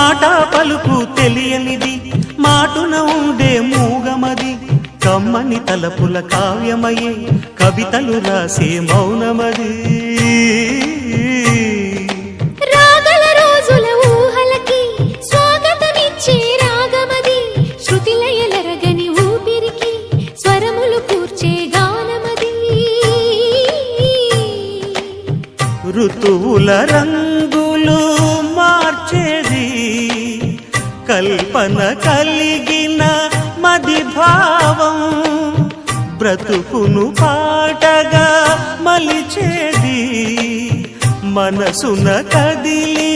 మాట పలుకు తెలియనిది మాటున ఉండే మూగమది కమ్మని తలపుల కావ్యమయే కవితలు రాసే మౌనమది రాగల రోజుల ఊహలకి స్వాగతమిచ్చే రాగమది శృతిలయలరగని ఊపిరికి స్వరములు కూర్చే గానమది ఋతువుల రంగులు మార్చేది కల్పన కలిగిన మది భావం బ్రతుకును పాటగా మలిచేది మనసున కదిలి